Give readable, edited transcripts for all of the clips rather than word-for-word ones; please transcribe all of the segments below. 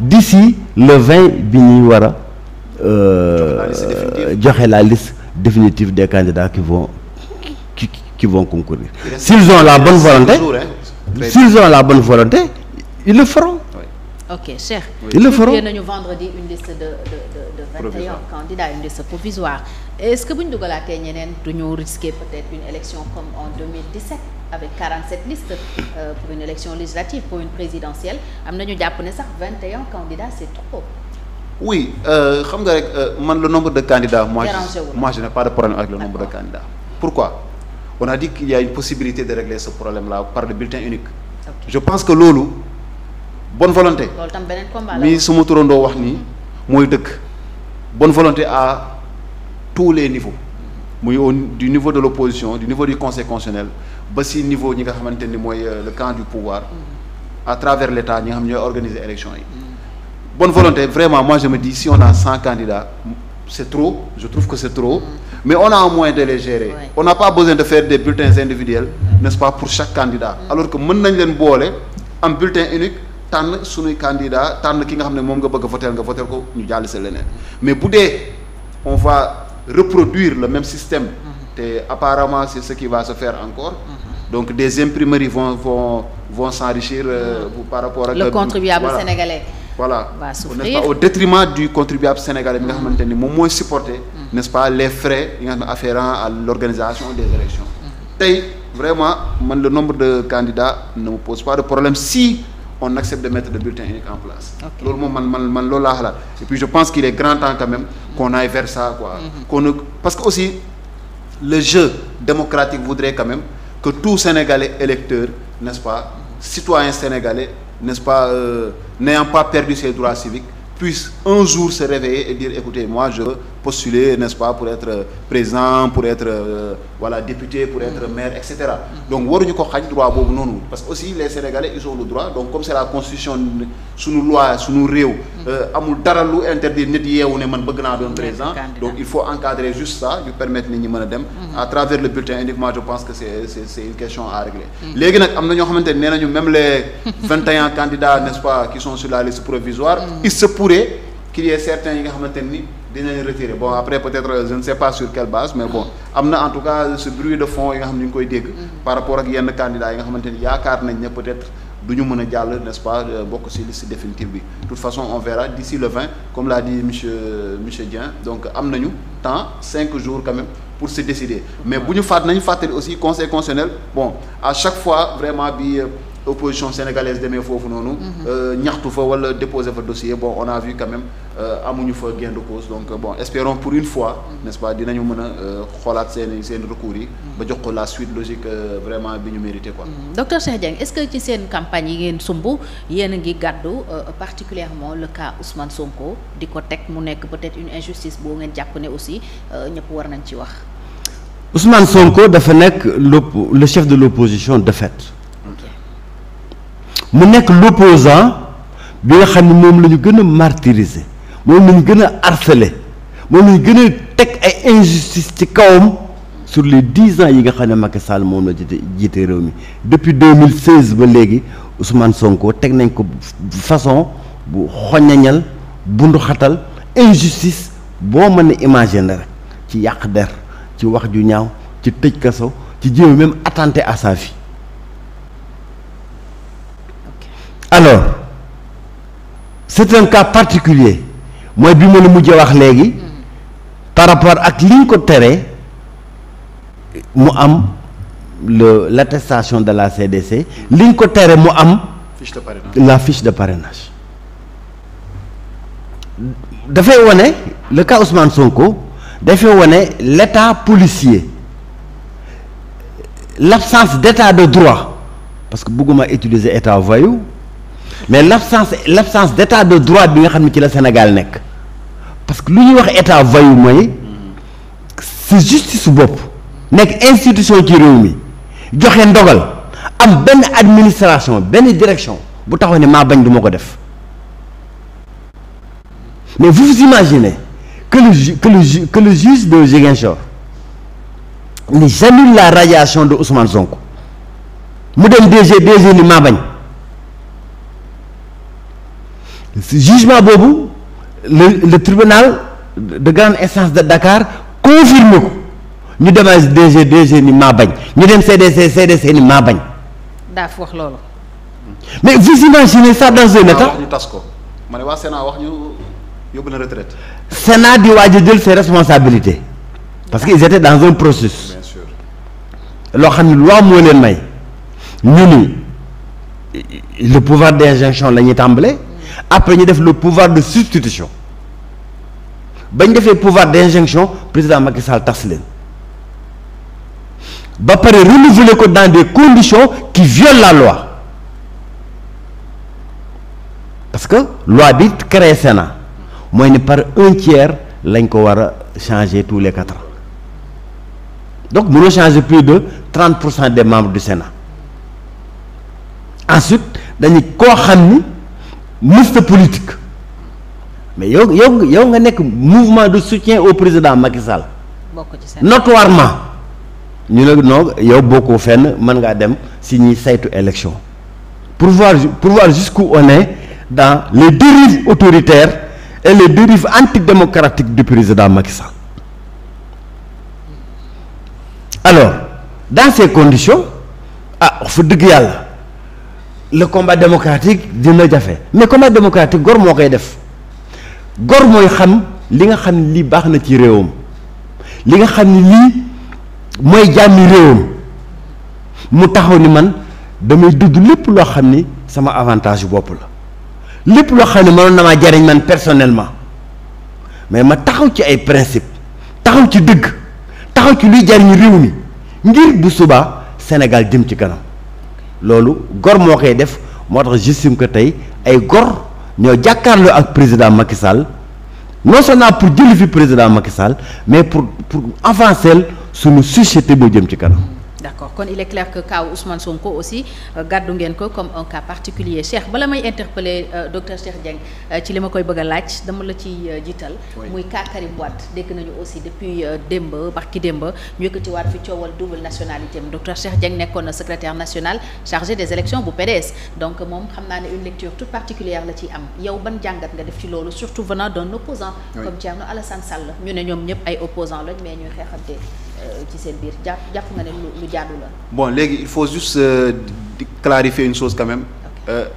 d'ici le 20 bi ñuy war a joxe la liste définitive des candidats qui vont concourir. S'ils ont la bonne volonté, ils le feront. Ok, cher. Ils le feront. Nous vendredi une liste de 21 candidats, une liste provisoire. Est-ce que vous nous risquer peut-être une élection comme en 2017 avec 47 listes pour une élection législative, pour une présidentielle? Nous avons 21 candidats, c'est trop. Oui, le nombre de candidats, moi je n'ai pas de problème avec le nombre de candidats. Pourquoi? On a dit qu'il y a une possibilité de régler ce problème-là par le bulletin unique. Okay. Je pense que Lolo, bonne volonté. Mais ce que bonne volonté à tous les niveaux. Du niveau de l'opposition, du niveau du conseil constitutionnel, au niveau du le camp du pouvoir, à travers l'État, nous avons organisé l'élection. Bonne volonté, vraiment, moi je me dis, si on a 100 candidats, c'est trop, je trouve que c'est trop, mais on a un moyen de les gérer. Ouais. On n'a pas besoin de faire des bulletins individuels, n'est-ce pas, pour chaque candidat. Alors que nous avons un bulletin unique, tant sur les candidats, tant qui ont voté, mais pour on va reproduire le même système, et apparemment c'est ce qui va se faire encore. Donc des imprimeries vont s'enrichir par rapport à le contribuable sénégalais. Voilà, au détriment du contribuable sénégalais, moins supporter, n'est-ce pas, les frais afférents à l'organisation des élections. Vraiment, le nombre de candidats ne me pose pas de problème si on accepte de mettre le bulletin unique en place. Okay. Et puis je pense qu'il est grand temps quand même qu'on aille vers ça. Quoi. Parce que aussi, le jeu démocratique voudrait quand même que tout Sénégalais électeur, n'est-ce pas, citoyen sénégalais, n'est-ce pas, n'ayant pas perdu ses droits civiques, puisse un jour se réveiller et dire, écoutez, moi je veux postuler, n'est-ce pas, pour être président, pour être député, pour être maire, etc. Donc, on a droit parce que aussi les Sénégalais, ils ont le droit. Donc, comme c'est la constitution, sous nos lois, sous nos réaux, interdire président. Donc, il faut encadrer juste ça, lui permettre de à travers le bulletin uniquement, je pense que c'est une question à régler. Même les 21 candidats, n'est-ce pas, qui sont sur la liste provisoire, il se pourrait qu'il y ait certains qui ont été retirés. Bon, après, peut-être, je ne sais pas sur quelle base, mais bon, en tout cas, ce bruit de fond, par rapport à des candidats, il y a peut-être n'est-ce pas, beaucoup sur liste définitive. De toute façon, on verra d'ici le 20, comme l'a dit M. Dien. Donc, nous temps, 5 jours quand même, pour se décider. Mais si nous faisons aussi conseil constitutionnel, bon, à chaque fois, vraiment, l'opposition sénégalaise de mes faux nous déposer votre dossier. Bon, on a vu quand même amuñu fa gain de cause. Donc bon, espérons pour une fois, n'est-ce pas, dinañu mëna xolaat seen recours yi ba jox ko la suite logique vraiment bi ñu mérité quoi. Docteur Cheikh Dieng, est-ce que ci seen campagne yi ngeen sumbu yéen ngi gaddu particulièrement le cas Ousmane Sonko diko tek mu nekk peut-être une injustice bo ngeen japp né aussi ñëpp war nañ ci wax. Ousmane Sonko dafa nekk le chef de l'opposition de fait. mu nekk l'opposant bi nga xam ne moom la ñu gën a martyriser moom la ñu gën a harceler moom la ñu gën a teg ay injustice ci kawam sur les 10 ans yi nga xam ne Macky Sall moom la jiite réew mi depuis 2016 ba léegi Ousmane Sonko teg nañ ko façon bu xoñañal bundu xatal injustice boo mën a imaginer rek ci yàq der ci wax ju ñaaw ci tëj kaso ci jéem même attenter à sa vie. Alors c'est un cas particulier mooy bi ma la mujjee wax léegi par rapport ak li ñu ko tere mu am l'attestation de la CDC li ñu ko tere mu am la fiche de parrainage dafay wane le cas Ousmane Sonko dafay wane l'état policier l'absence d'état de droit parce que bëgguma utiliser état voyou mais l'absence d'état de droit bi nga xam ne ci la Sénégal nekk parce que lu ñuy wax état voyou mooy c'est justice su bopp nekk institution ci réew mi joxe ndogal am benn administration benn direction bu taxaw ne maa bañ du ma ko def mais vous imaginez que le juge de Ziguinchor ni j'annule la radiation de Ousmane Sonko mu dem DG ni maa bañ jugement boobu le tribunal de grande instance de Dakar confirme ko ñu demee DG ni maa bañ ñu dem CDC ni maa bañ. daaf wax loolu. mais vous imaginez ça dans un état. wax ñu tas ko ma ne waa Sénat wax ñu yóbbu na retraite. Sénat di waaj a jël ses responsabilités parce que ils étaient dans un processus. bien sûr loo xam ne loi moo leen may ñu ni le pouvoir d'injonction la ñuy tàmbale après ñu def le pouvoir de substitution bañ defee pouvoir d'injonction président Macky Sall tas leen ba pare renouveler ko dans des conditions qui violent la loi parce que loi bi créé Sénat mooy ni par un tiers lañ ko war a changer tous les 4 ans donc mënoo changer plus de 30% des membres du Sénat ensuite dañu koo xam ni mësta politique mais yow nga nekk mouvement de soutien au président Macky Sall notoirement ñu ne non yow bokkoo fenn mën ngaa dem si ñuy saytu élection pour voir jusqu'où on est dans les dérives autoritaires et les dérives antidémocratiques du président Macky Sall. Alors dans ces conditions wax fa dëgg yàlla le combat démocratique dina jafe mais combat démocratique gor moo koy def gor mooy xam li nga xam ne lii baax na ci réewam li nga xam ne lii mooy jàmmi réewam mu taxaw ni man damay dugg lépp loo xam ni sama avantage bopp la lépp loo xam ne mënoon na maa jariñ man personnellement mais ma taxaw ci ay principe taxaw ci dëgg taxaw ci luy jariñ réew mi ngir bu subaa Sénégal jëm ci kanam loolu gor moo koy def moo tax j'estime que tey ay gor ñoo jàkkaarloo ak président Macky Sall non seulement pour jëli fi président Macky Sall mais pour avancer suñu société boo jëm ci kanam. D'accord kon il est clair que cas Ousmane Sonko aussi gàddu ngeen ko comme un cas particulier Cheikh bala may interpeller docteur Cheikh Dieng ci li ma koy bëgg a laaj dama la ci jiital. muy cas Karim Wade dégg nañu aussi depuis démb barki démb ñu yëkkatiwaat fi coowal double nationalité am docteur Cheikh Dieng nekkoon na secrétaire national chargé des élections bu PDS donc moom xam naa ne une lecture toute particulière la ciy am yow ban jàngat nga def ci loolu surtout venant d'un opposant comme Thierno Alassane Sall ñu ne ñoom ñëpp ay opposants lañ mais ñuy xeexante ci seen biir jàpp nga ne lu jaadu la. bon léegi il faut juste clarifier une chose quand même.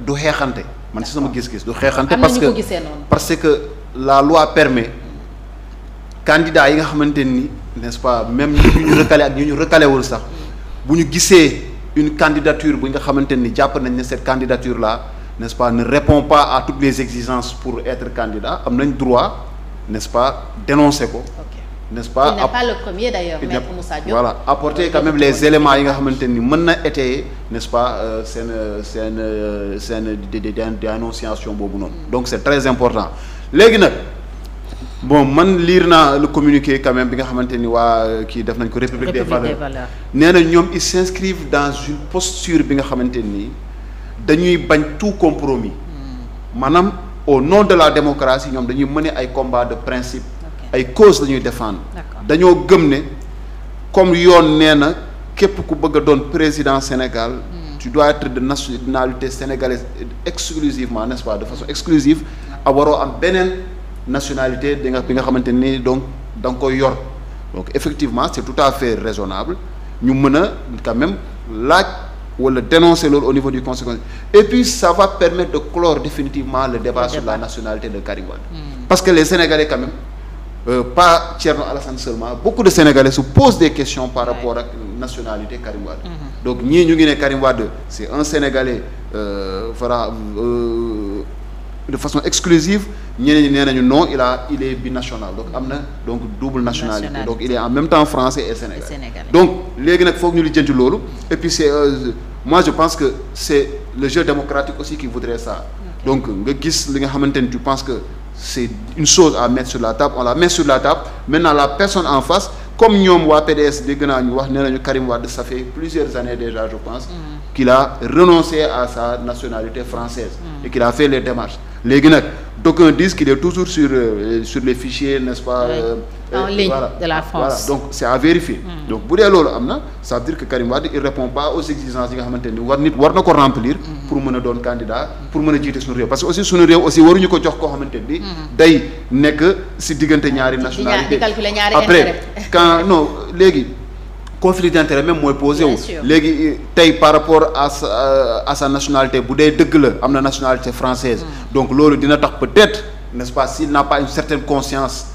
du xeexante man ci sama gis-gis du xeexante. parce que la loi permet candidats yi nga xamante ni n'est-ce pas même ñu recalé ak ñu recalé wul sax bu ñu gisee une candidature bu nga xamante ni jàpp nañ ne cette candidature là n'est-ce pas ne répond pas à toutes les exigences pour être candidat am nañ droit n'est-ce pas dénoncer ko. n'est-ce pas. Il n'est pas le premier d'ailleurs, Maître Moussa Diop. Voilà, apporter quand même les éléments yi nga xamante ni mën na étayer n'est-ce pas seen dénonciation boobu noonu. Donc c'est très important léegi nag bon man lire naa le communiqué quand même bi nga xamante ni waa kii def nañ ko République des valeurs nee na ñoom ils s'inscrivent dans une posture bi nga xamante ni dañuy bañ tout compromis maanaam au nom de la démocratie ñoom dañuy mener ay combats de principe. ay cause la ñuy défendre dañoo gëm ne comme yoon nee na képp ku bëgg a doon président Sénégal tu dois être de nationalité sénégalaise exclusivement n'est-ce pas de façon exclusive a waroo am beneen nationalité bi nga xamante ni donc da nga koy yor donc effectivement c'est tout à fait raisonnable ñu mën a quand même laaj wala dénoncer loolu au niveau du Conseil et puis ça va permettre de clore définitivement le débat sur la nationalité de Karim Wade parce que les Sénégalais quand même pas Thierno Alassane seulement beaucoup de Sénégalais se posent des questions par rapport ak nationalité Karim Wade donc ñii ñu ngi ne Karim Wade c'est un Sénégalais de façon exclusive ñeneen ñi nee nañu non il est binational donc am na donc double nationalité donc il est en même temps français et sénégalais donc léegi nag foog ñu lijjanti loolu et puis c'est moi je pense que c'est le jeu démocratique aussi qui voudrait ça donc nga gis li nga xamante ni tu penses que c'est une chose à mettre sur la table on la met sur la table maintenant la personne en face comme ñoom waa PDS dégg naa ñu wax nee nañu Karim Wade ça fait plusieurs années déjà je pense qu'il a renoncé à sa nationalité française et qu'il a fait les démarches léegi nag d'aucuns disent qu'il est toujours sur les fichiers, n'est-ce pas, en ligne de la France. Voilà, donc c'est à vérifier. Donc bu dee loolu am na, ça veut dire que Karim Wade il répond pas aux exigences yi nga xamante ni war na ko remplir pour mën a doon candidat, pour mën a jiite suñu réew, parce que aussi suñu réew aussi waruñu ko jox koo xamante ni day nekk si diggante ñaari nationalité. Après quand non léegi conflit d'intérêt même mooy posé wu léegi tey par rapport à sa nationalité bu dee dëgg la am na nationalité française, donc loolu dina tax peut-être, n'est-ce pas, s'il n'a pas une certaine conscience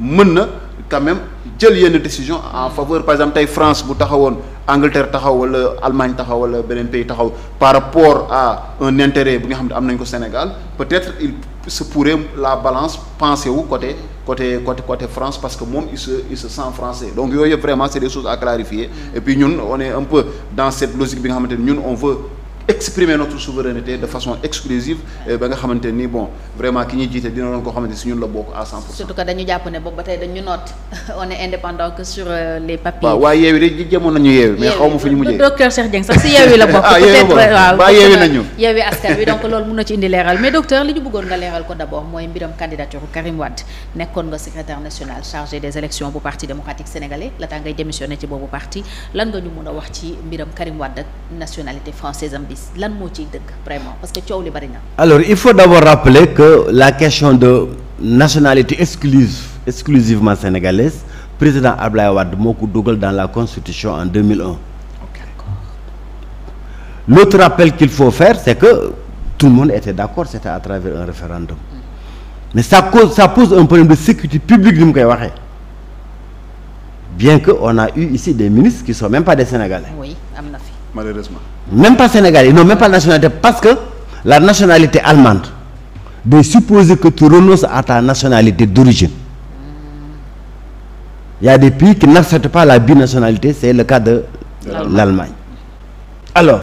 mën na quand même jël yenn décision en faveur, par exemple tey France bu taxawoon, Angleterre taxaw wala Allemagne taxaw wala beneen pays taxaw par rapport à un intérêt bi nga xam ne am nañ ko Sénégal, peut-être il se pourrait la balance penser wu côté France, parce que moom il se sent français. Donc yooyu yëpp vraiment c'est des choses à clarifier. Et puis ñun on est un peu dans cette logique bi nga xamante ni ñun on veut exprimer notre souveraineté de façon exclusive, ba nga xamante ni bon vraiment ki ñuy jiite dina doon koo xamante si ñun la bokk à 100%. Surtout que dañu jàpp ne boobu ba tey dañu noot on est indépendant que sur les papiers. waaw waaye yeewi de jéemoon nañu yeewi mais xaw ma fu ñu mujjee. docteur Cheikh Dieng sax si yeewi la bokk. peut-être waaw yeewi nañu. yeewi askan wi donc loolu mën na ci indi leeral, mais docteur li ñu bëggoon nga leeral ko d'abord mooy mbiram candidature Karim Wade. Nekkoon nga secrétaire national chargé des élections bu parti démocratique sénégalais laata ngay démissionné ci boobu parti, lan nga ñu mën a wax ci mbiram Karim Wade ak nationalité française am bis lan moo ciy dëgg vraiment, parce que coow li bari na. Alors il faut d'abord rappeler que la question de nationalité exclusivement sénégalaise, président Abdoulaye Wade moo ko dugal dans la constitution en 2001. Okay. L'autre rappel qu'il faut faire, c'est que tout le monde était d'accord, c'était à travers un référendum. Mais ça pose un problème de sécurité publique ni mu koy waxee. Bien que on a eu ici des ministres qui sont même pas des Sénégalais. Oui, am na fi. Malheureusement. Même pas Sénégalais, ils n'ont même pas de nationalité, parce que la nationalité allemande doit supposer que tu renonces à ta nationalité d'origine. Il y a des pays qui n'acceptent pas la binationalité, c'est le cas de l'Allemagne. Alors